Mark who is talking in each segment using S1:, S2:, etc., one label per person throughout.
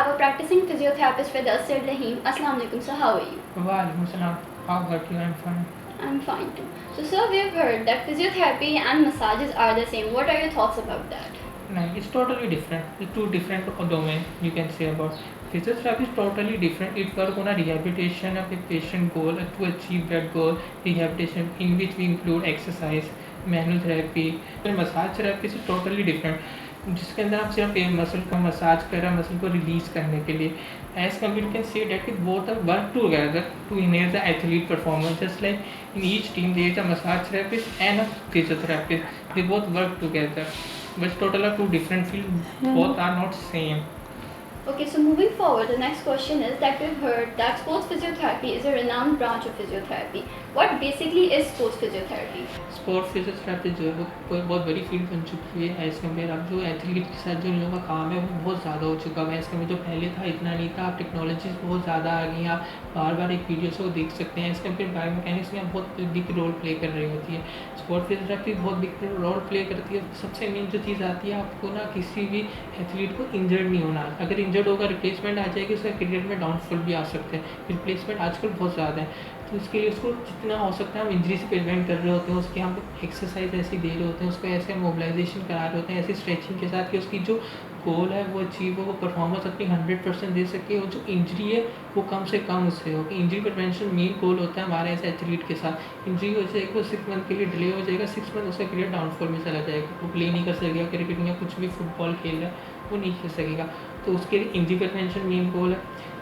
S1: have a practicing physiotherapist with us, Sir Rahim. Assalamu alaikum. So how are you?
S2: Walaikum salam. How about you? I'm fine.
S1: I'm fine too. So sir, we've heard that physiotherapy and massages are the same. What are your thoughts about that?
S2: No, it's totally different. It's two different domain you can say about. Physiotherapy is totally different. It works on a rehabilitation of a patient goal to achieve that goal. Rehabilitation in which we include exercise, manual therapy. फिर massage therapy से totally different जिसके अंदर आप सिर्फ muscle को massage कर रहे हैं मसल को रिलीज करने के लिए as compare can say that both are work together to enhance the athlete performance just like in each team there is a massage therapist and a physiotherapist they both work together but total are two different fields. Both are not same.
S1: Okay, so moving forward, the next question is that we've heard that sports physiotherapy is a renowned branch of physiotherapy. What basically is sports physiotherapy?
S2: Sport physiotherapy जो है वो बहुत बड़ी field बन चुकी है as compare अब जो एथलीट के साथ जो इन लोगों का काम है वो बहुत ज़्यादा हो चुका है एज़ कम्पेयर जो पहले था इतना नहीं था अब टेक्नोलॉजीज बहुत ज़्यादा आ गई हैं आप बार बार एक वीडियो से वो देख सकते हैं एज़ कम्पेयर बायोमैकेनिक्स में बहुत बिग रोल प्ले कर रही होती है स्पोर्ट फिजियोथेरेपी बहुत बिग रोल प्ले करती है सबसे मेन जो चीज़ आती है आपको ना किसी भी एथलीट को इंजर्ड नहीं होना अगर इंजर्ड होगा रिप्लेसमेंट आ जाएगी उसका क्रिकेट में डाउनफॉल भी आ सकते हैं रिप्लेसमेंट आजकल बहुत ज़्यादा है तो इसके लिए उसको जितना हो सकता है हम इंजरी से प्रिवेंट कर रहे होते हैं उसके हम एक्सरसाइज ऐसी दे रहे होते हैं उसको ऐसे मोबिलाइजेशन करा रहे होते हैं ऐसी स्ट्रेचिंग के साथ कि उसकी जो गोल है वो अचीव हो वो परफॉर्मेंस अपनी 100% दे सके और जो इंजरी है वो कम से कम उससे हो कि इंजरी प्रिवेंशन मेन गोल होता है हमारे ऐसे एथलीट के साथ इंजरी हो जाएगी वो 6 मंथ के लिए डिले हो जाएगा 6 मंथ उसका करियर डाउनफॉल में चला जाएगा वो प्ले नहीं कर सकेगा क्रिकेट या कुछ भी फुटबॉल खेल रहा है वो नहीं खेल सकेगा तो उसके लिए इंजरी प्रिवेंशन मेन गोल है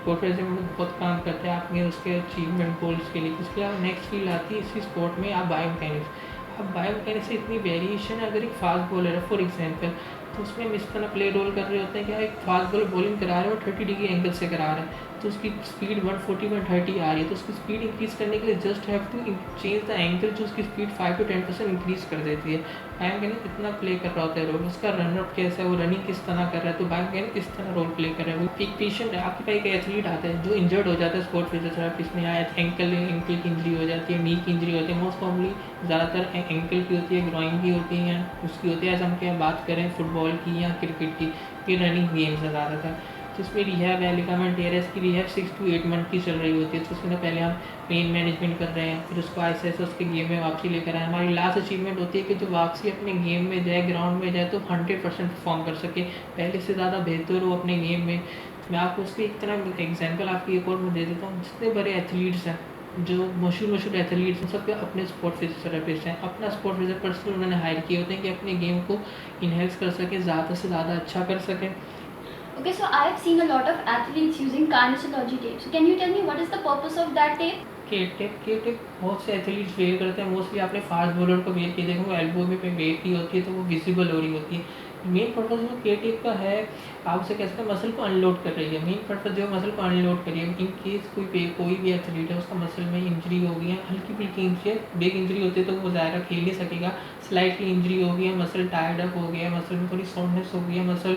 S2: स्पोर्ट वैसे हम लोग बहुत काम करते हैं आपने उसके अचीवमेंट गोल्स के लिए उसके बाद नेक्स्ट फील्ड आती है इसी स्पोर्ट में आप बायोमैकेनिक्स अब बायोमैकेनिक्स से इतनी वेरिएशन है अगर एक फास्ट बॉलर है फॉर एग्जांपल तो उसमें हम इस तरह प्ले रोल कर रहे होते हैं कि एक फास्ट बॉलर बॉलिंग करा रहे हैं और 30 डिग्री एंगल से करा रहे हैं तो उसकी स्पीड 140 130 आ रही है तो उसकी स्पीड इंक्रीज़ करने के लिए just have to change the angle जो उसकी स्पीड 5 to 10% इंक्रीज़ कर देती है बायोमैकेनिक्स इतना प्ले कर रहा होता है रोल उसका रनअप कैसा है वो रनिंग किस तरह कर रहा है तो बायोमैकेनिक्स इस तरह रोल प्ले कर रहा है वो एक पेशेंट है आपके पास एक एथलीट आता है जो इंजर्ड हो जाता है स्पोर्ट फिजियोथेरेपिस्ट में आया एंकल की इंजरी हो जाती है नी की इंजरी होती है मोस्ट कॉमनली ज़्यादातर एंकल की होती है ग्रॉइन की होती है उसकी होती है ऐसा हम क्या बात करें फुटबॉल की या क्रिकेट की ये रनिंग गेम्स है ज़्यादातर जिसमें रिहैब है लिगामेंट टेयर की रिहैब 6 to 8 मंथ की चल रही होती है तो उसमें पहले हम पेन मैनेजमेंट कर रहे हैं फिर उसको ऐसे ऐसे उसके गेम में वापसी लेकर आए हमारी लास्ट अचीवमेंट होती है कि जो वापसी अपने गेम में जाए ग्राउंड में जाए तो 100% परफॉर्म कर सके पहले से ज़्यादा बेहतर हो अपने गेम में मैं आपको उसकी एक तरह एग्जाम्पल आपकी एक और मैं दे देता हूँ जितने बड़े एथलीट्स हैं जो मशहूर एथलीट्स हैं सबके अपने स्पोर्ट फिजियोथेरेपिस्ट हैं अपना स्पोर्ट फिजियोथेरेपिस्ट उन्होंने हायर किए होते हैं कि अपने गेम को इन्हेंस कर सकें ज़्यादा से ज़्यादा अच्छा कर सकें
S1: Okay, so I have seen a lot of athletes using kinesiology tape. So can you tell me what is the purpose of that tape?
S2: के टेप बहुत से एथलीट्स वेयर करते हैं मोस्टली आपने फास्ट बॉलर को वेयर किया देखो elbow में पे वेयर की होती है तो वो विजिबल हो रही होती है मेन पर्पज़ जो के टेप का है आप उसे कैसे मसल को अनलोड कर रही है मेन पर्पज़ जो मसल को अनलोड कर रही है इन केस कोई भी एथलीट है उसका मसल में इंजरी हो गई है हल्की फुल्की इंजरी है बिग इंजरी होती है तो वो ज़्यादा खेल नहीं सकेगा स्लाइटली इंजरी हो गई है मसल टायर्ड अप हो गया है मसल में थोड़ी सोननेस हो गई है मसल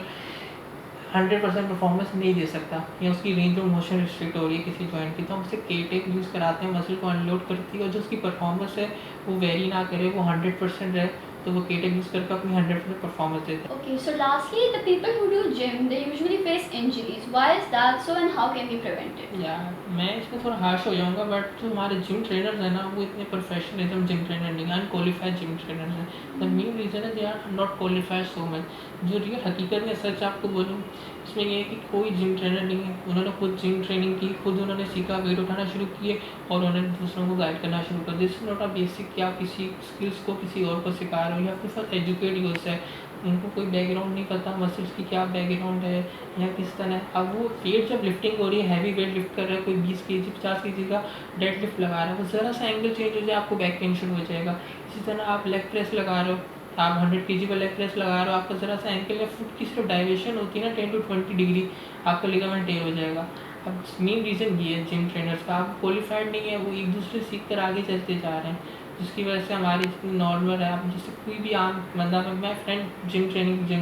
S2: 100% परफॉर्मेंस नहीं दे सकता या उसकी रेंज ऑफ मोशन रिस्ट्रिक्ट हो रही है किसी जॉइंट की तो हम उसे के टेप यूज़ कराते हैं मसल को अनलोड करती है और जो उसकी परफॉर्मेंस है वो वेरी ना करे वो 100% रहे तो वो के टेप यूज़ करके अपनी 100% परफॉर्मेंस देते हैं
S1: Okay, so lastly, the people who do gym, they usually face injuries. Why is that so and how can we prevent it?
S2: या मैं इसमें थोड़ा हार्श हो जाऊंगा बट जो हमारे जिम ट्रेनर्स हैं ना वो इतने प्रोफेशनलिज्म जिम ट्रेनर नहीं अनक्वालिफाइड जिम ट्रेनर्स हैं द मेन रीज़न है they are not qualified so much जो रियल हकीकत में सच आपको बोलूँ इसमें ये है कि कोई जिम ट्रेनर नहीं है उन्होंने खुद जिम ट्रेनिंग की खुद उन्होंने सीखा वेट उठाना शुरू किए और उन्होंने दूसरों को गाइड करना शुरू कर दिस नॉट अ बेसिक कि आप किसी स्किल्स को किसी और को सिखा रहे हो या फिर फर्स्ट एजुकेट यूज है उनको कोई बैकग्राउंड नहीं पता मसल्स की क्या बैकग्राउंड है या किस तरह अब वो वेट जब लिफ्टिंग हो रही है हैवी वेट लिफ्ट कर रहा है कोई 20 kg 50 kg का डेड लिफ्ट लगा रहा है वो ज़रा सा एंगल चेंज हो जाए आपको बैक पेन शुरू हो जाएगा इसी तरह आप लेग प्रेस लगा रहे हो आप 100 kg का लेग प्रेस लगा रहे हो आपका ज़रा सा एंकल या फुट की सिर्फ डाइवेशन होती है ना 10 to 20 डिग्री आपका लिगामेंट टेयर हो जाएगा अब मेन रीज़न ये है जिम ट्रेनर्स का आप क्वालिफाइड नहीं है वो एक दूसरे सीख कर आगे चलते जा रहे हैं जिसकी वजह से हमारी जितनी नॉर्मल है आप जैसे कोई भी आम बंदा मैं फ्रेंड जिम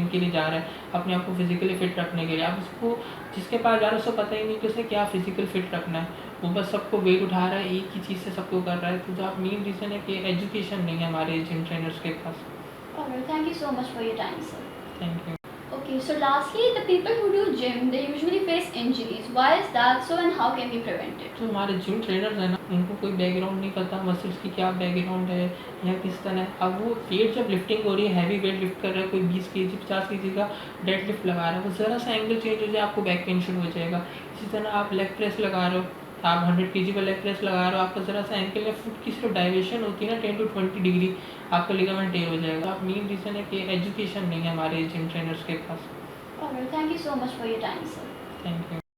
S2: के लिए जा रहा है अपने आप को फिजिकली फिट रखने के लिए आप उसको जिसके पास जा रहा है उसको पता ही नहीं कि उसे क्या फिजिकल फिट रखना है वो बस सबको वेट उठा रहा है एक ही चीज़ से सबको कर रहा है तो जो आप मेन रीज़न है कि एजुकेशन नहीं है हमारे जिम ट्रेनर्स के पास
S1: Alright, thank you so much for your time, sir.
S2: Thank you
S1: Okay. Okay, so lastly, the people who do gym, they usually face injuries. Why is that so, and how can we prevent it?
S2: तो हमारे gym trainers हैं ना, उनको कोई background नहीं पता muscles की क्या बैकग्राउंड है या किस तरह है। अब वो वेट जब लिफ्टिंग हो रही है, हैवी वेट लिफ्ट कर रहा है, कोई 20 केजी 50 केजी का डेड लिफ्ट लगा रहा है, वो ज़रा सा एंगल चेंज हो जाए आपको बैक पेन शुरू हो जाएगा। इसी तरह आप लेग प्रेस लगा रहे हो, आप 100 केजी का लेग प्रेस लगा रहे हो, आपका ज़रा सा एंकल या फुट की सिर्फ डायरेक्शन होती है ना 10 to 20 डिग्री, आपका लिगामेंट टेयर हो जाएगा। मेन रीज़न है कि एजुकेशन नहीं है हमारे जिम ट्रेनर्स के पास।
S1: Alright, thank you so much for your time, sir.
S2: Thank you.